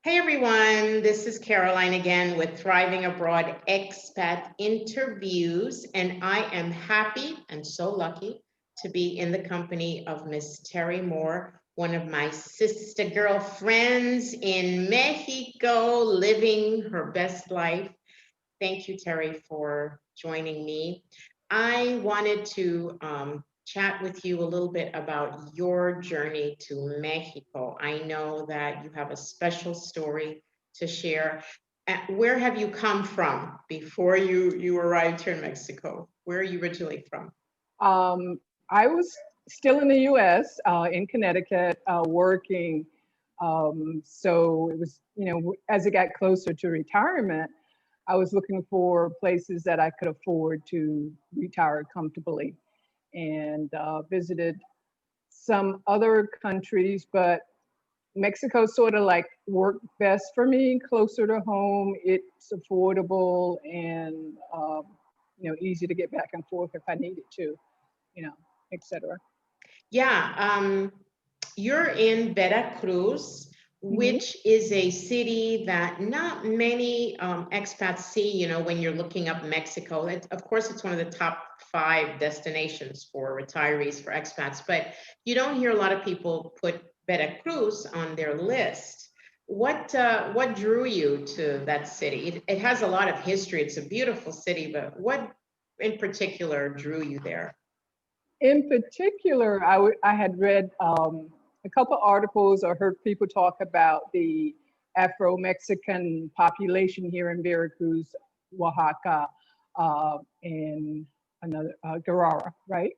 Hey everyone, this is Caroline again with Thriving Abroad Expat Interviews, and I am happy and so lucky to be in the company of Miss Terri Moore, one of my sister girlfriends in Mexico, living her best life. Thank you, Terri, for joining me. I wanted to chat with you a little bit about your journey to Mexico. I know that you have a special story to share. Where have you come from before you arrived here in Mexico? Where are you originally from? I was still in the U.S. In Connecticut, working. So it was, as it got closer to retirement, I was looking for places that I could afford to retire comfortably, and visited some other countries, but Mexico sort of like worked best for me, closer to home. It's affordable and easy to get back and forth if I needed to, etc. Yeah, you're in Veracruz, which is a city that not many expats see, when you're looking up Mexico. Of course, it's one of the top 5 destinations for retirees, for expats, but you don't hear a lot of people put Veracruz on their list. What drew you to that city? It has a lot of history. It's a beautiful city, but what in particular drew you there? In particular, I had read a couple articles or heard people talk about the Afro-Mexican population here in Veracruz, Oaxaca, and another Guerrero, right?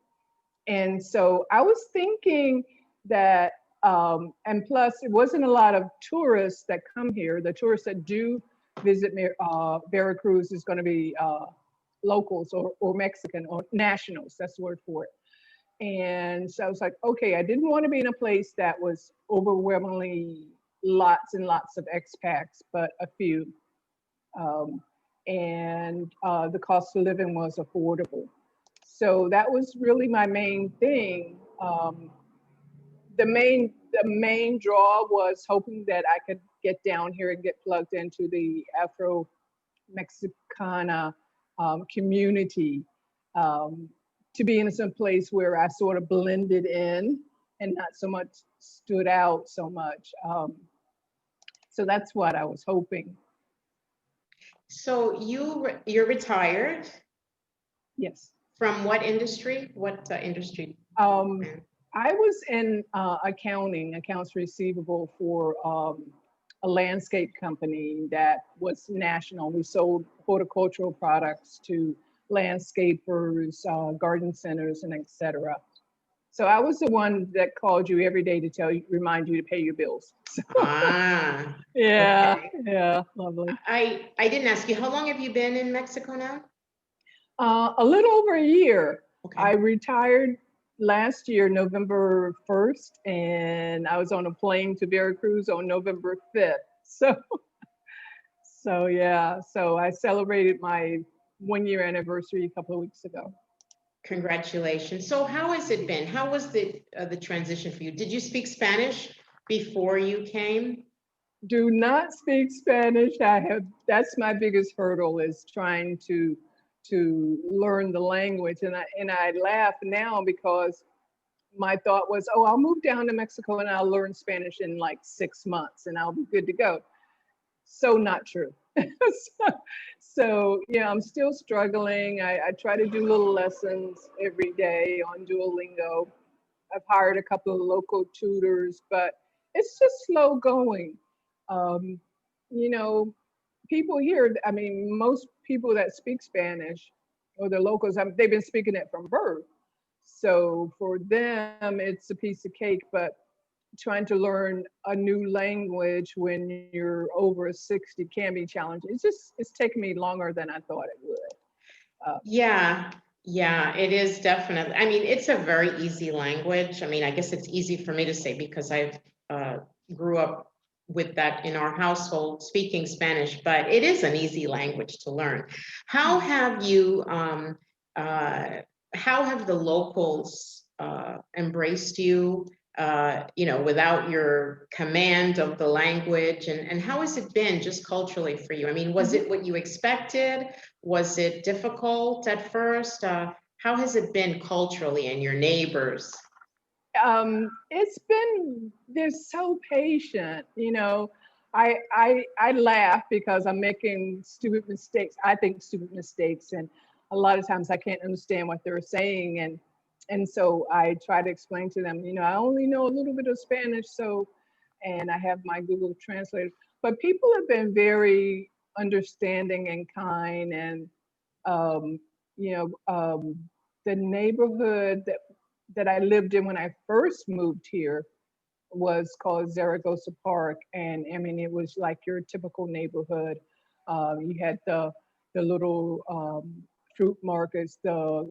And so I was thinking that, and plus it wasn't a lot of tourists that come here. The tourists that do visit Veracruz is going to be locals or Mexican or nationals. That's the word for it. And so I was like, okay, I didn't want to be in a place that was overwhelmingly lots and lots of expats, but a few. And the cost of living was affordable. So that was really my main thing. The main draw was hoping that I could get down here and get plugged into the Afro-Mexicana community, to be in some place where I sort of blended in and not so much stood out so much. So that's what I was hoping. So you're retired? Yes. From what industry? What industry? I was in accounts receivable for a landscape company that was national. We sold horticultural products to landscapers, garden centers, and etc. So I was the one that called you every day to remind you to pay your bills. So, yeah, okay. Yeah, lovely. I didn't ask you, how long have you been in Mexico now? A little over a year. Okay. I retired last year, November 1st, and I was on a plane to Veracruz on November 5th. So yeah, so I celebrated my 1-year anniversary a couple of weeks ago. Congratulations. So how has it been? How was the transition for you? Did you speak Spanish before you came? Do not speak Spanish. That's my biggest hurdle, is trying to learn the language. And I laugh now because my thought was, oh, I'll move down to Mexico and I'll learn Spanish in like 6 months and I'll be good to go. So not true. So yeah, I'm still struggling. I try to do little lessons every day on Duolingo. I've hired a couple of local tutors, but it's just slow going. Um, you know, people here, I mean, most people that speak Spanish or the locals, they've been speaking it from birth. So for them, it's a piece of cake, but trying to learn a new language when you're over 60 can be challenging. It's taken me longer than I thought it would. Yeah, it is definitely. I mean, it's a very easy language. I mean, I guess it's easy for me to say because I grew up with that in our household, speaking Spanish, but it is an easy language to learn. How have you, how have the locals embraced you? without your command of the language, and how has it been just culturally for you? I mean, was it what you expected? Was it difficult at first? How has it been culturally and your neighbors? It's been, they're so patient, I laugh because I'm making stupid mistakes. I think stupid mistakes, and a lot of times I can't understand what they're saying, and so I try to explain to them, I only know a little bit of Spanish, so, and I have my Google Translator. But people have been very understanding and kind, and um, the neighborhood that I lived in when I first moved here was called Zaragoza Park, and I mean it was like your typical neighborhood. You had the little fruit markets, the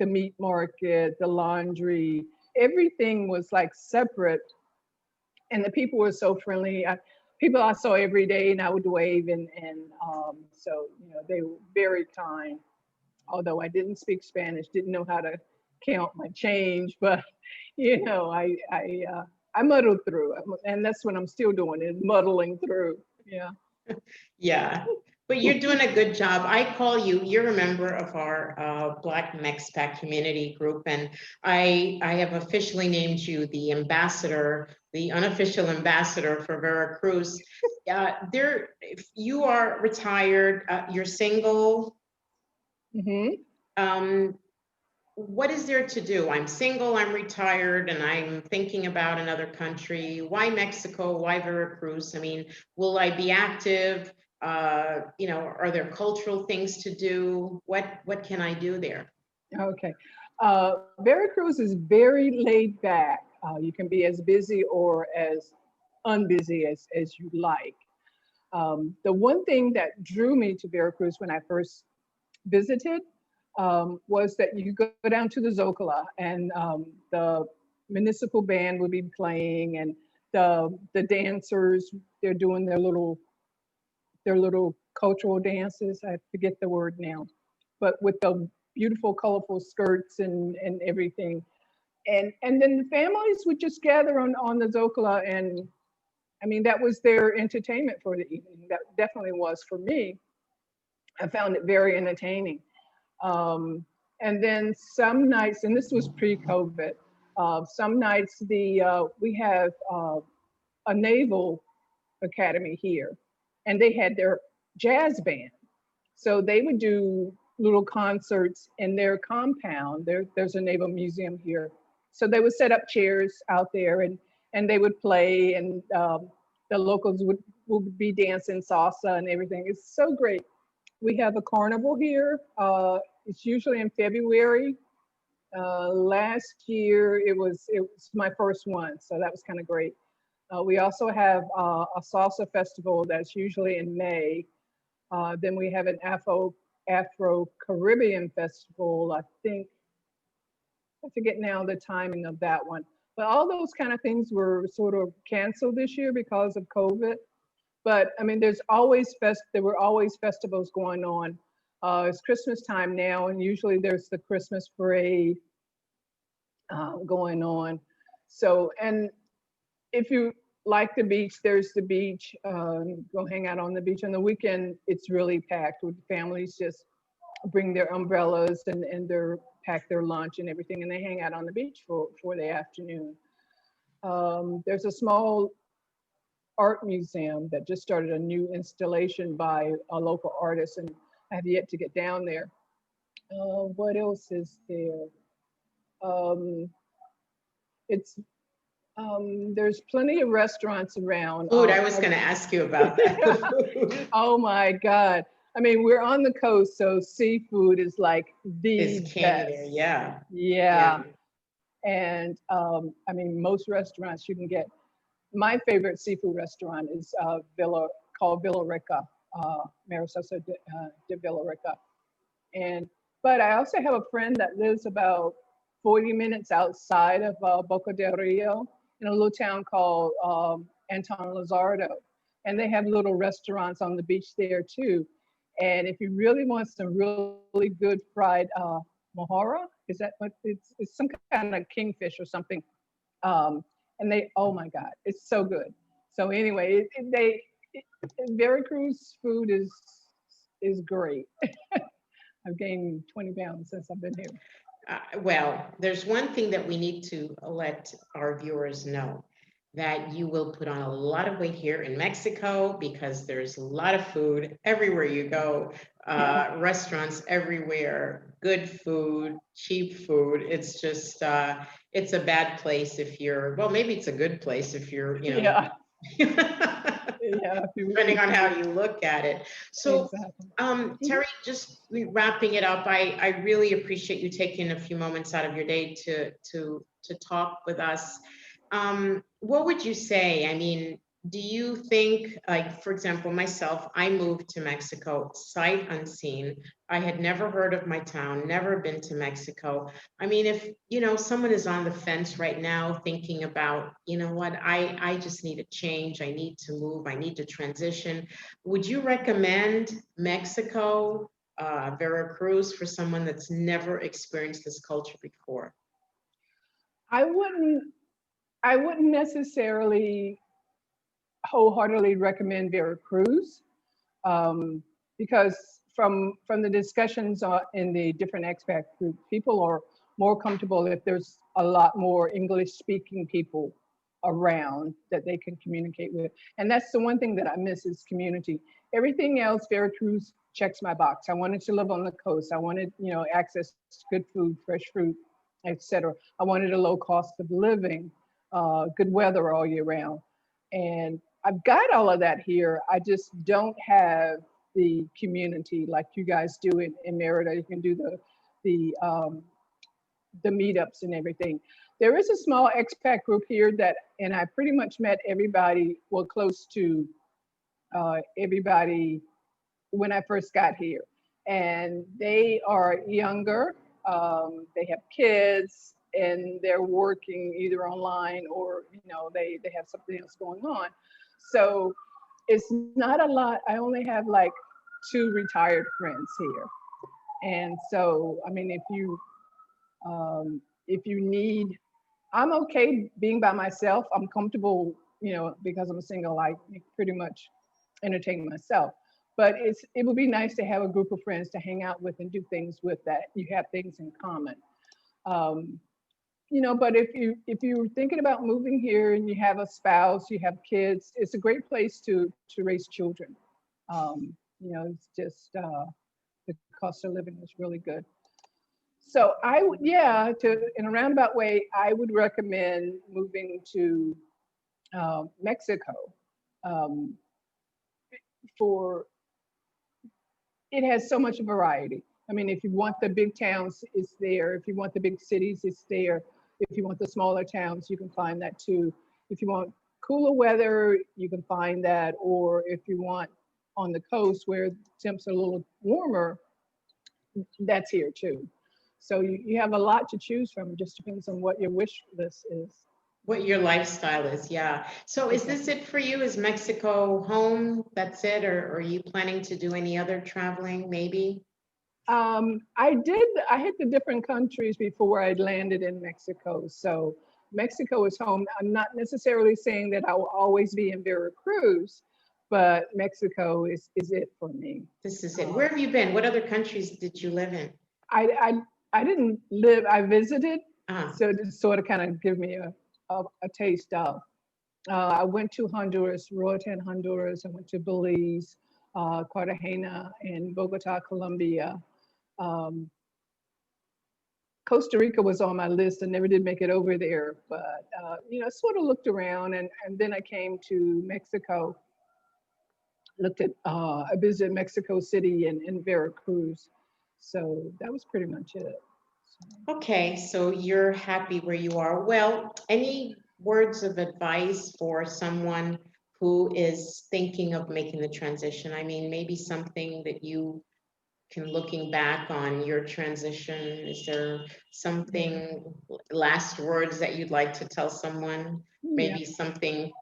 meat market, the laundry. Everything was like separate, and the people were so friendly. People I saw every day, and I would wave, and so they were very kind. Although I didn't speak Spanish, didn't know how to count my change, but I muddled through, and that's what I'm still doing, is muddling through. Yeah. Yeah, but you're doing a good job. I call you, you're a member of our Black Expat community group, and I have officially named you the ambassador, the unofficial ambassador for Veracruz. If you are retired, you're single. What is there to do? I'm single, I'm retired, and I'm thinking about another country. Why Mexico? Why Veracruz? I mean, will I be active? Are there cultural things to do? What can I do there? Okay. Veracruz is very laid back. You can be as busy or as unbusy as you like. The one thing that drew me to Veracruz when I first visited was that you go down to the Zocalo, and the municipal band would be playing, and the dancers, they're doing their little cultural dances. I forget the word now, but with the beautiful, colorful skirts and everything. And then the families would just gather on the Zocalo, and I mean, that was their entertainment for the evening. That definitely was for me. I found it very entertaining. And then some nights, and this was pre-COVID, some nights we have a naval academy here, and they had their jazz band. So they would do little concerts in their compound. There's a naval museum here. So they would set up chairs out there, and they would play, and the locals would be dancing salsa and everything. It's so great. We have a carnival here. It's usually in February. Last year it was my first one, so that was kind of great. We also have a salsa festival that's usually in May. Then we have an Afro Caribbean festival. I forget now the timing of that one. But all those kind of things were sort of canceled this year because of COVID. But I mean, there were always festivals going on. It's Christmas time now, and usually there's the Christmas parade going on. So, and if you like the beach, there's the beach. Go hang out on the beach. On the weekend, it's really packed with families. Just bring their umbrellas and pack their lunch and everything, and they hang out on the beach for the afternoon. There's a small art museum that just started a new installation by a local artist, and I have yet to get down there. What else is there? It's there's plenty of restaurants around. Food, I was going to ask you about that. Oh my God. I mean, we're on the coast, so seafood is like the Is king best. there, yeah. Yeah. And I mean, most restaurants you can get. My favorite seafood restaurant is called Villa Rica, Marisosa de Villa Rica. But I also have a friend that lives about 40 minutes outside of Boca del Rio, in a little town called Anton Lizardo. And they have little restaurants on the beach there too. And if you really want some really good fried mojarra, is that what it's some kind of kingfish or something. And they, oh my God, it's so good. So anyway, Veracruz food is great. I've gained 20 pounds since I've been here. Well, there's one thing that we need to let our viewers know, that you will put on a lot of weight here in Mexico because there's a lot of food everywhere you go, restaurants everywhere, good food, cheap food. It's just, it's a bad place if you're, well, maybe it's a good place if you're, you know, Yeah, yeah. depending on how you look at it. So, Exactly. Terri, just wrapping it up, I really appreciate you taking a few moments out of your day to talk with us. What would you say? I mean, do you think, like, for example, myself, I moved to Mexico sight unseen. I had never heard of my town, never been to Mexico. I mean, if, you know, someone is on the fence right now thinking about, you know what, I just need a change. I need to move. I need to transition. Would you recommend Mexico, Veracruz, for someone that's never experienced this culture before? I wouldn't I wouldn't necessarily wholeheartedly recommend Veracruz, because from the discussions in the different expat group, people are more comfortable if there's a lot more English speaking people around that they can communicate with. And that's the one thing that I miss is community. Everything else, Veracruz checks my box. I wanted to live on the coast. I wanted, you know, access to good food, fresh fruit, etc. I wanted a low cost of living, good weather all year round. And I've got all of that here. I just don't have the community like you guys do in Merida. You can do the meetups and everything. There is a small expat group here that, and I pretty much met everybody, well, close to everybody when I first got here. And they are younger, they have kids, and they're working either online or, you know, they have something else going on. So it's not a lot. I only have like 2 retired friends here. And so, I mean, if you need, I'm okay being by myself. I'm comfortable, you know, because I'm single, I pretty much entertain myself. But it would be nice to have a group of friends to hang out with and do things with that you have things in common. You know, but if you're thinking about moving here and you have a spouse, you have kids, it's a great place to raise children. You know, it's just the cost of living is really good. So I would, yeah, to in a roundabout way, I would recommend moving to Mexico, um, for it has so much variety. I mean, if you want the big towns, it's there. If you want the big cities, it's there. If you want the smaller towns, you can find that too. If you want cooler weather, you can find that. Or if you want on the coast where temps are a little warmer, that's here too. So you have a lot to choose from. It just depends on what your wish list is. What your lifestyle is, yeah. So is this it for you? Is Mexico home? That's it? Or are you planning to do any other traveling, maybe? I hit the different countries before I landed in Mexico. So Mexico is home. I'm not necessarily saying that I will always be in Veracruz, but Mexico is it for me. This is it. Where have you been? What other countries did you live in? I didn't live, I visited, Ah, so to sort of kind of give me a taste of. I went to Honduras, Roatan, Honduras. I went to Belize, Cartagena, and Bogota, Colombia. Um, Costa Rica was on my list. I never did make it over there, but you know, sort of looked around, and then I came to Mexico. Looked at, I visited Mexico City and Veracruz. So that was pretty much it. So. okay. So you're happy where you are. Well, any words of advice for someone who is thinking of making the transition? I mean, maybe something that you can, looking back on your transition, is there something, last words that you'd like to tell someone? Yeah. Maybe something.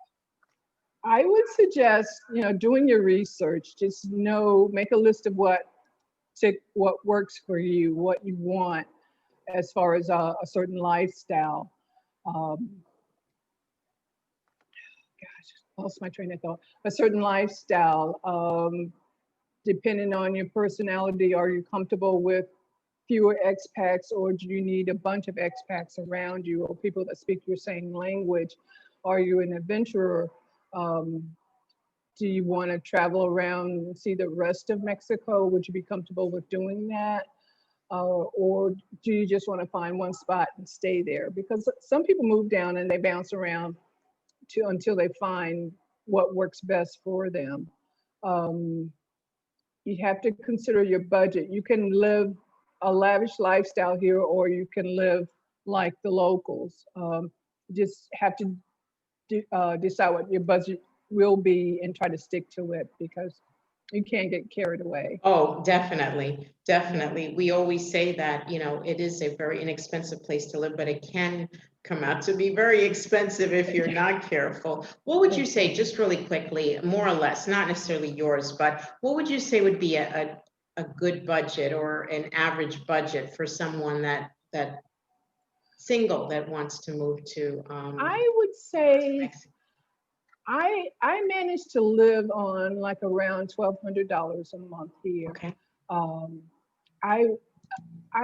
I would suggest, you know, doing your research. Just make a list of what works for you, what you want as far as a certain lifestyle. Um, lost my train of thought. A certain lifestyle, depending on your personality. Are you comfortable with fewer expats, or do you need a bunch of expats around you, or people that speak your same language? Are you an adventurer? Do you want to travel around and see the rest of Mexico? Would you be comfortable with doing that? Or do you just want to find one spot and stay there? Because some people move down and they bounce around until they find what works best for them. You have to consider your budget. You can live a lavish lifestyle here, or you can live like the locals. Just have to decide what your budget will be and try to stick to it, because you can't get carried away. Oh, definitely, definitely. We always say that, you know, it is a very inexpensive place to live, but it can come out to be very expensive if you're not careful. What would you say, just really quickly, more or less, not necessarily yours, but what would you say would be a good budget or an average budget for someone that single that wants to move to I would say Mexico? I managed to live on like around $1,200 a month here. Okay. I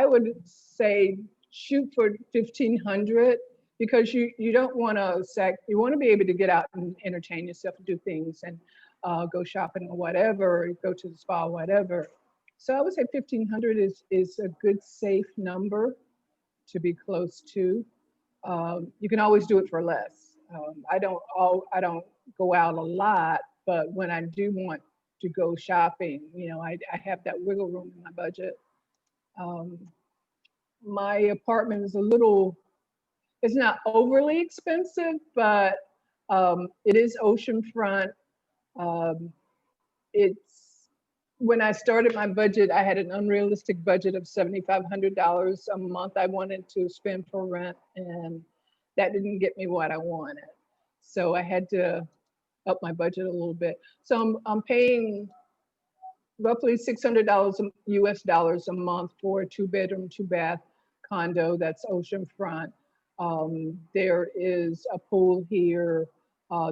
would say shoot for 1,500, because you don't want to you want to be able to get out and entertain yourself and do things, and go shopping or whatever, go to the spa, whatever. So I would say 1,500 is a good safe number to be close to. You can always do it for less. I don't go out a lot, but when I do want to go shopping, you know, I have that wiggle room in my budget. My apartment is it's not overly expensive, but it is oceanfront. When I started my budget, I had an unrealistic budget of $7,500 a month I wanted to spend for rent, and that didn't get me what I wanted. So I had to up my budget a little bit. So I'm paying roughly $600 US dollars a month for a 2-bedroom, 2-bath condo that's oceanfront. There is a pool here.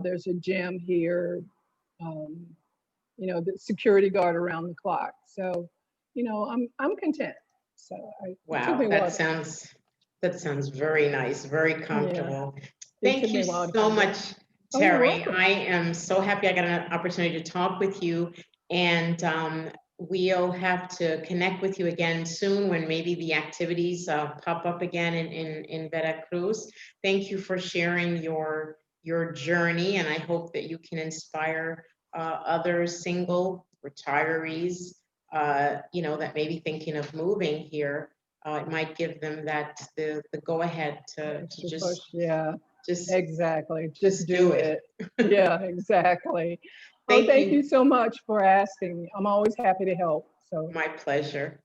There's a gym here. You know, the security guard around the clock. So, you know, I'm content. So Wow, that sounds very nice, very comfortable. Yeah, Thank you so much, Oh, you're Terri. welcome. I am so happy I got an opportunity to talk with you, and we'll have to connect with you again soon when maybe the activities pop up again in Veracruz. Thank you for sharing your journey, and I hope that you can inspire other single retirees, you know, that may be thinking of moving here. It might give them the go ahead to just Exactly. Just do it. Yeah, exactly. Thank you so much for asking. I'm always happy to help. So my pleasure.